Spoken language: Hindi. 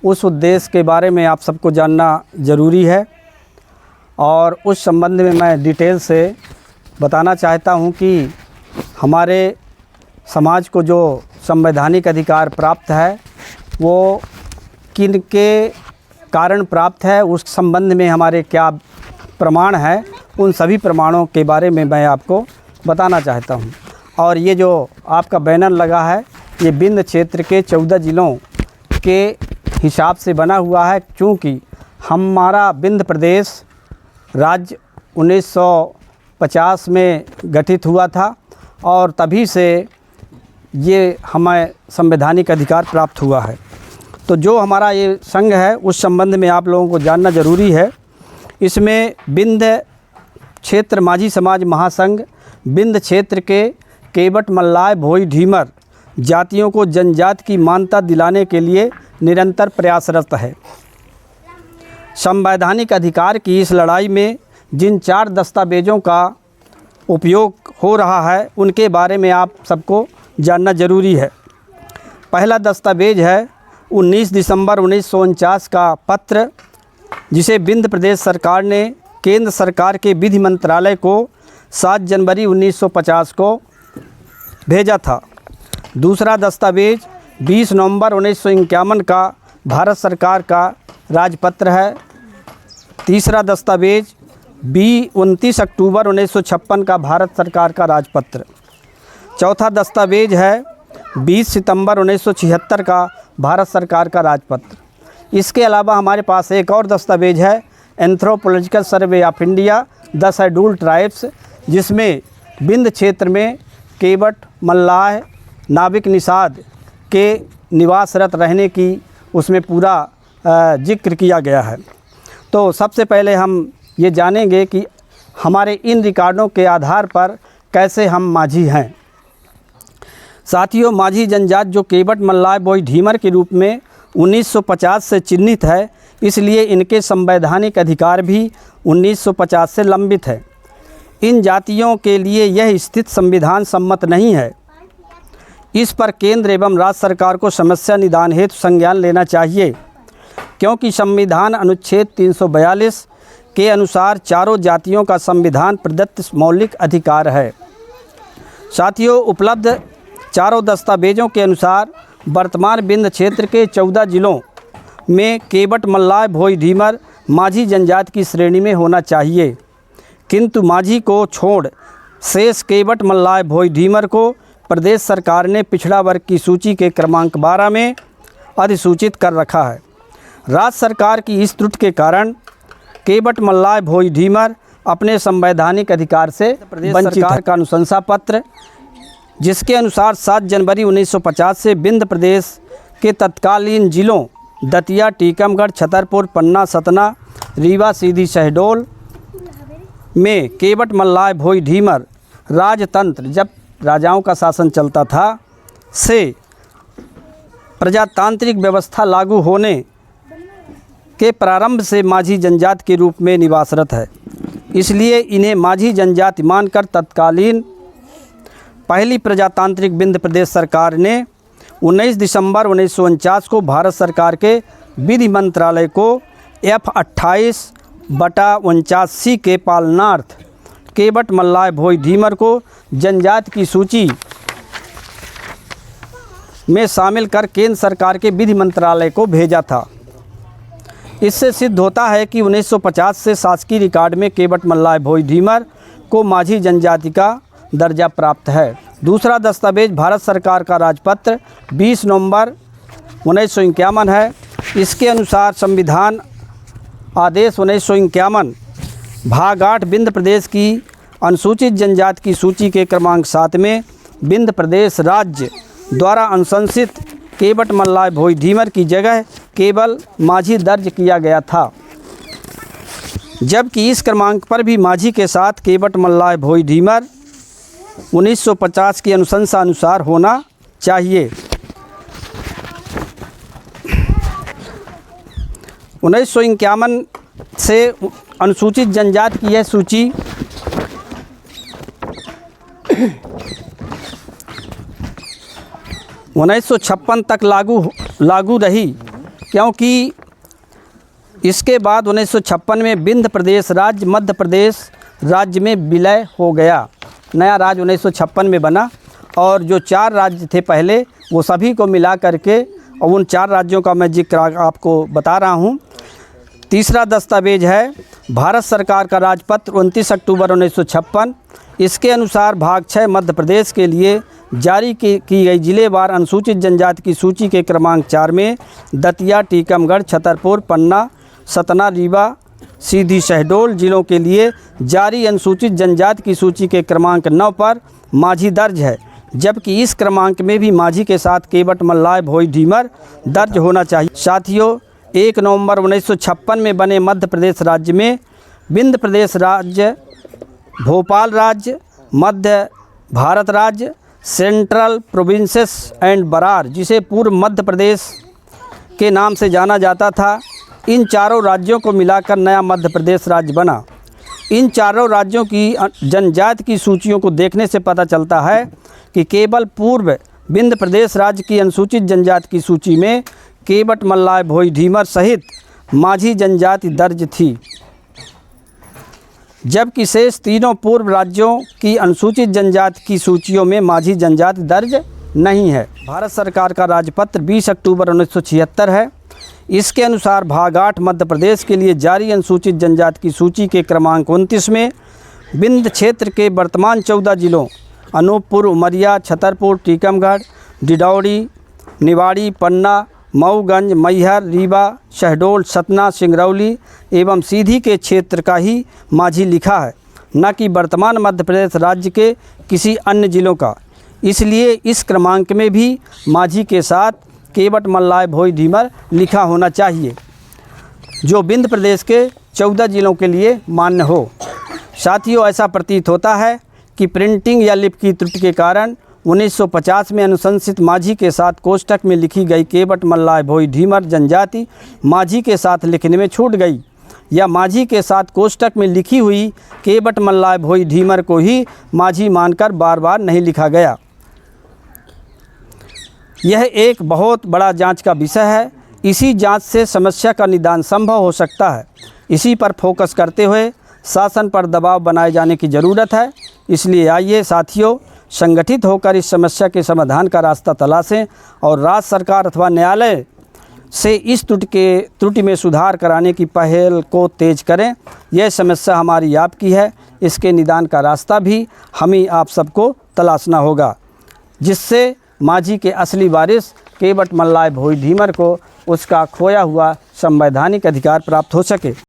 उस उद्देश्य के बारे में आप सबको जानना ज़रूरी है और उस संबंध में मैं डिटेल से बताना चाहता हूं कि हमारे समाज को जो संवैधानिक अधिकार प्राप्त है वो किन के कारण प्राप्त है, उस संबंध में हमारे क्या प्रमाण है, उन सभी प्रमाणों के बारे में मैं आपको बताना चाहता हूं। और ये जो आपका बैनर लगा है ये विंध्य क्षेत्र के 14 ज़िलों के हिसाब से बना हुआ है, क्योंकि हमारा विंध्य प्रदेश राज्य 1950 में गठित हुआ था और तभी से ये हमें संवैधानिक अधिकार प्राप्त हुआ है। तो जो हमारा ये संघ है उस संबंध में आप लोगों को जानना ज़रूरी है। इसमें विंध्य क्षेत्र माझी समाज महासंघ विंध्य क्षेत्र के केवट, मल्लाय, भोई, ढीमर जातियों को जनजाति की मान्यता दिलाने के लिए निरंतर प्रयासरत है। संवैधानिक अधिकार की इस लड़ाई में जिन 4 दस्तावेज़ों का उपयोग हो रहा है उनके बारे में आप सबको जानना ज़रूरी है। पहला दस्तावेज है 19 दिसंबर 1949 का पत्र, जिसे विंध्य प्रदेश सरकार ने केंद्र सरकार के विधि मंत्रालय को 7 जनवरी 1950 को भेजा था। दूसरा दस्तावेज 20 नवंबर 1951 का भारत सरकार का राजपत्र है। तीसरा दस्तावेज 29 अक्टूबर 1956 का भारत सरकार का राजपत्र। चौथा दस्तावेज है 20 सितंबर 1976 का भारत सरकार का राजपत्र। इसके अलावा हमारे पास एक और दस्तावेज है anthropological survey of India 10 schedule tribes, जिसमें विंध्य क्षेत्र में केवट, मल्लाह, नाविक, निषाद के निवासरत रहने की उसमें पूरा जिक्र किया गया है। तो सबसे पहले हम ये जानेंगे कि हमारे इन रिकॉर्डों के आधार पर कैसे हम माझी हैं। साथियों, माझी जनजाति जो केवट, मल्लाह, भोई, ढीमर के रूप में 1950 से चिन्हित है, इसलिए इनके संवैधानिक अधिकार भी 1950 से लंबित है। इन जातियों के लिए यह स्थिति संविधान सम्मत नहीं है। इस पर केंद्र एवं राज्य सरकार को समस्या निदान हेतु संज्ञान लेना चाहिए, क्योंकि संविधान अनुच्छेद 342 के अनुसार चारों जातियों का संविधान प्रदत्त मौलिक अधिकार है। साथियों, उपलब्ध चारों दस्तावेजों के अनुसार वर्तमान विंध्य क्षेत्र के 14 ज़िलों में केवट, मल्लाह, भोई, ढीमर माझी जनजाति की श्रेणी में होना चाहिए, किंतु माझी को छोड़ शेष केवट, मल्लाह, भोई, ढीमर को प्रदेश सरकार ने पिछड़ा वर्ग की सूची के क्रमांक 12 में अधिसूचित कर रखा है। राज्य सरकार की इस त्रुटि के कारण केवट, मल्लाह, भोई, ढीमर अपने संवैधानिक अधिकार से वंचित सरकार का अनुशंसा पत्र, जिसके अनुसार 7 जनवरी 1950 से विंध्य प्रदेश के तत्कालीन जिलों दतिया, टीकमगढ़, छतरपुर, पन्ना, सतना, रीवा, सीधी, शहडोल में केवट, मल्लाह, भोई, ढीमर राजतंत्र, जब राजाओं का शासन चलता था, से प्रजातांत्रिक व्यवस्था लागू होने के प्रारंभ से माझी जनजाति के रूप में निवासरत है। इसलिए इन्हें माझी जनजाति मानकर तत्कालीन पहली प्रजातांत्रिक विंध्य प्रदेश सरकार ने 19 दिसंबर 1949 को भारत सरकार के विधि मंत्रालय को F28/49C के पालनार्थ केवट, मल्लाह, भोई, ढीमर को जनजाति की सूची में शामिल कर केंद्र सरकार के विधि मंत्रालय को भेजा था। इससे सिद्ध होता है कि 1950 से शासकीय रिकॉर्ड में केवट, मल्लाह, भोई, ढीमर को माझी जनजाति का दर्जा प्राप्त है। दूसरा दस्तावेज भारत सरकार का राजपत्र 20 नवंबर 1951 है। इसके अनुसार संविधान आदेश 1951 भाग 8 विंध्य प्रदेश की अनुसूचित जनजाति की सूची के क्रमांक 7 में विंध्य प्रदेश राज्य द्वारा अनुशंसित केवट, मल्लाह, भोई, ढीमर की जगह केवल माझी दर्ज किया गया था, जबकि इस क्रमांक पर भी माझी के साथ केवट, मल्लाह, भोई, ढीमर 1950 की अनुशंसा अनुसार होना चाहिए। 1951 से अनुसूचित जनजाति की यह सूची 1956 तक लागू रही। क्योंकि इसके बाद 1956 में विंध्य प्रदेश राज्य मध्य प्रदेश राज्य में विलय हो गया। नया राज्य 1956 में बना और जो 4 राज्य थे पहले वो सभी को मिला करके, और उन 4 राज्यों का मैं जिक्र आपको बता रहा हूँ। तीसरा दस्तावेज है भारत सरकार का राजपत्र 29 अक्टूबर 1956। इसके अनुसार भाग 6 मध्य प्रदेश के लिए जारी की गई जिलेवार अनुसूचित जनजाति की सूची के क्रमांक 4 में दतिया, टीकमगढ़, छतरपुर, पन्ना, सतना, रीवा, सीधी, शहडोल जिलों के लिए जारी अनुसूचित जनजाति की सूची के क्रमांक 9 पर माझी दर्ज है, जबकि इस क्रमांक में भी माझी के साथ केवट, मल्लाय, भोई, ढीमर दर्ज होना चाहिए। साथियों, 1 नवंबर 1956 में बने मध्य प्रदेश राज्य में विंध्य प्रदेश राज्य, भोपाल राज्य, मध्य भारत राज्य, सेंट्रल प्रोविंसेस एंड बरार, जिसे पूर्व मध्य प्रदेश के नाम से जाना जाता था, इन चारों राज्यों को मिलाकर नया मध्य प्रदेश राज्य बना। इन चारों राज्यों की जनजाति की सूचियों को देखने से पता चलता है कि केवल पूर्व विंध्य प्रदेश राज्य की अनुसूचित जनजाति की सूची में केवट, मल्लाय, भोई, ढीमर सहित माझी जनजाति दर्ज थी, जबकि शेष तीनों पूर्व राज्यों की अनुसूचित जनजाति की सूचियों में माझी जनजाति दर्ज नहीं है। भारत सरकार का राजपत्र 20 अक्टूबर 1976 है। इसके अनुसार भाग 8 मध्य प्रदेश के लिए जारी अनुसूचित जनजाति की सूची के क्रमांक 29 में विंध्य क्षेत्र के वर्तमान 14 जिलों अनूपपुर, उमरिया, छतरपुर, टीकमगढ़, डिडौरी, निवाड़ी, पन्ना, मऊगंज, मैहर, रीवा, शहडोल, सतना, सिंगरौली एवं सीधी के क्षेत्र का ही माझी लिखा है, न कि वर्तमान मध्य प्रदेश राज्य के किसी अन्य जिलों का। इसलिए इस क्रमांक में भी माझी के साथ केवट, मल्लाय, भोई, ढीमर लिखा होना चाहिए, जो विंध्य प्रदेश के 14 जिलों के लिए मान्य हो। साथियों, ऐसा प्रतीत होता है कि प्रिंटिंग या लिपि की त्रुटि के कारण 1950 में अनुशंसित माझी के साथ कोष्ठक में लिखी गई केवट, मल्लाय, भोई, ढीमर जनजाति माझी के साथ लिखने में छूट गई, या माझी के साथ कोष्ठक में लिखी हुई केवट, मल्लाय, भोई, ढीमर को ही माझी मानकर बार बार नहीं लिखा गया। यह एक बहुत बड़ा जांच का विषय है। इसी जांच से समस्या का निदान संभव हो सकता है। इसी पर फोकस करते हुए शासन पर दबाव बनाए जाने की ज़रूरत है। इसलिए आइए साथियों, संगठित होकर इस समस्या के समाधान का रास्ता तलाशें और राज्य सरकार अथवा न्यायालय से इस त्रुटि में सुधार कराने की पहल को तेज करें। यह समस्या हमारी आपकी है। इसके निदान का रास्ता भी हमें आप सबको तलाशना होगा, जिससे माझी के असली वारिस केवट, मल्लाय, भोई, ढीमर को उसका खोया हुआ संवैधानिक अधिकार प्राप्त हो सके।